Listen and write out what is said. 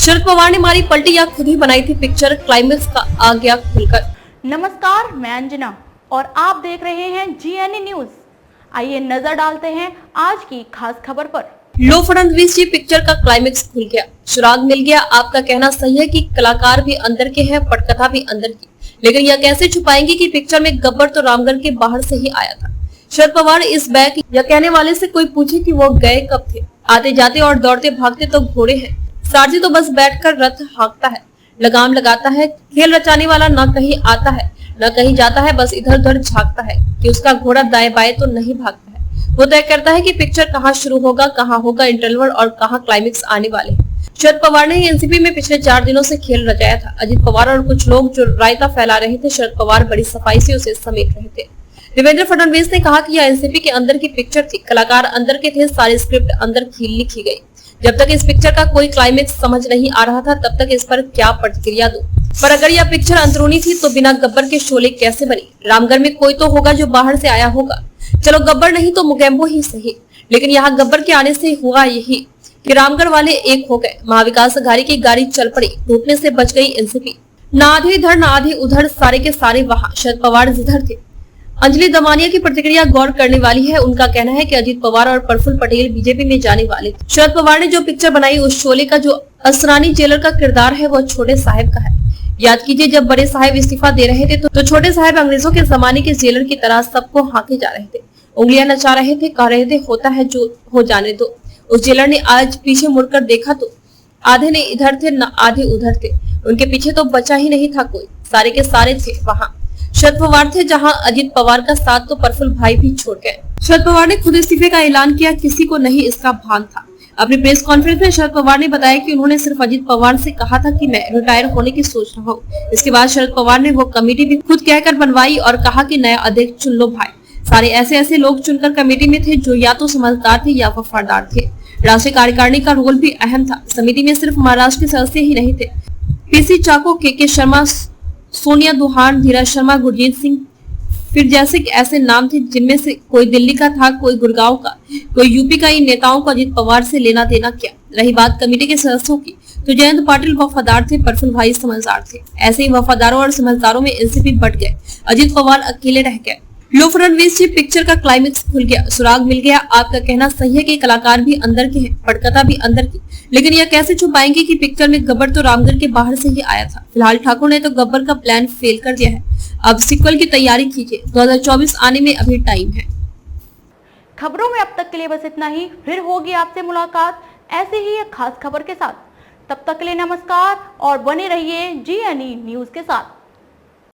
शरद पवार ने मारी पलटी या खुद ही बनाई थी पिक्चर, क्लाइमेक्स का आ गया खुलकर। नमस्कार, मैं अंजना और आप देख रहे हैं GNE न्यूज। आइए नजर डालते हैं आज की खास खबर पर। लो फडणवीस जी पिक्चर का क्लाइमेक्स खुल गया, सुराग मिल गया। आपका कहना सही है कि कलाकार भी अंदर के हैं, पटकथा भी अंदर की, लेकिन यह कैसे छुपाएंगे कि पिक्चर में गब्बर तो रामगढ़ के बाहर से ही आया था। शरद पवार इस बैक या कहने वाले से कोई पूछे कि वो गए कब थे। आते जाते और दौड़ते भागते तो घोड़े हैं, सारथी तो बस बैठकर रथ हाँकता है, लगाम लगाता है। खेल रचाने वाला न कहीं आता है न कहीं जाता है, बस इधर उधर झांकता है कि उसका घोड़ा दाएं बाएं तो नहीं भागता है। वो तय करता है कि पिक्चर कहाँ शुरू होगा, कहाँ होगा इंटरवल और कहाँ क्लाइमेक्स आने वाले। शरद पवार ने एनसीपी में पिछले 4 दिनों से खेल रचाया था। अजित पवार और कुछ लोग जो रायता फैला रहे थे, शरद पवार बड़ी सफाई से उसे समेट रहे थे। देवेंद्र फडणवीस ने कहा कि यह एनसीपी के अंदर की पिक्चर थी, कलाकार अंदर के थे, सारी स्क्रिप्ट अंदर की लिखी गई। जब तक इस पिक्चर का कोई क्लाइमेक्स समझ नहीं आ रहा था, तब तक इस पर क्या प्रतिक्रिया दूं। पर अगर यह पिक्चर अंदरूनी थी तो बिना गब्बर के शोले कैसे बनी। रामगढ़ में कोई तो होगा जो बाहर से आया होगा, चलो गब्बर नहीं तो मुगेम्बो ही सही, लेकिन यहाँ गब्बर के आने से हुआ यही कि रामगढ़ वाले एक हो गए। महाविकास अघाड़ी की गाड़ी चल पड़ी, टूटने से बच गई एनसीपी। न आधे इधर न आधे उधर, सारे के सारे वहाँ। शरद पवार जिधर थे। अंजलि दमानिया की प्रतिक्रिया गौर करने वाली है। उनका कहना है कि अजित पवार और प्रफुल्ल पटेल बीजेपी में जाने वाले थे। शरद पवार ने जो पिक्चर बनाई, उस शोले का जो असरानी जेलर का किरदार है, वह छोटे साहब का है। याद कीजिए, जब बड़े साहब इस्तीफा दे रहे थे तो छोटे साहब अंग्रेजों के जमाने के जेलर की तरह सबको हाँके जा रहे थे, उंगलियां नचा रहे थे, कह रहे थे होता है जो हो जाने दो। उस जेलर ने आज पीछे मुड़कर देखा तो आधे ने इधर थे न आधे उधर थे, उनके पीछे तो बचा ही नहीं था कोई, सारे के सारे थे वहाँ। शरद पवार थे जहां अजित पवार का साथ तो प्रफुल्ल भाई भी छोड़ गए। शरद पवार ने खुद इस्तीफे का ऐलान किया, किसी को नहीं इसका भान था। अपनी प्रेस कॉन्फ्रेंस में शरद पवार ने बताया कि उन्होंने सिर्फ अजित पवार से कहा था कि मैं रिटायर होने की सोच रहा हूँ। इसके बाद शरद पवार ने वो कमेटी भी खुद कहकर बनवाई और कहा कि नया अध्यक्ष चुन लो भाई। सारे ऐसे ऐसे लोग चुनकर कमेटी में थे जो या तो समझदार थे या वफादार थे। राष्ट्रीय कार्यकारिणी का रोल भी अहम था। समिति में सिर्फ महाराष्ट्र के सदस्य ही नहीं थे, पीसी चाको, के शर्मा, सोनिया दुहान, धीरज शर्मा, गुरजीत सिंह, फिर जैसे ऐसे नाम थे जिनमें से कोई दिल्ली का था, कोई गुड़गांव का, कोई यूपी का। इन नेताओं को अजित पवार से लेना देना क्या। रही बात कमेटी के सदस्यों की, तो जयंत पाटिल वफादार थे, प्रफुल्ल भाई समझदार थे। ऐसे ही वफादारों और समझदारों में एनसीपी बट गए, अजित पवार अकेले रह गए। लो फडणवीस जी पिक्चर का क्लाइमेक्स खुल गया, सुराग मिल गया। आपका कहना सही है कि कलाकार भी अंदर के हैं, पटकथा भी अंदर की, लेकिन यह कैसे छुपाएंगे कि पिक्चर में गब्बर तो रामगढ़ के बाहर से ही आया था। फिलहाल ठाकुर ने तो गब्बर का प्लान फेल कर दिया है। अब सीक्वल की तैयारी कीजिए, 2024 आने में अभी टाइम है। खबरों में अब तक के लिए बस इतना ही। फिर होगी आपसे मुलाकात ऐसे ही एक खास खबर के साथ। तब तक के लिए नमस्कार और बने रहिए GNE न्यूज के साथ।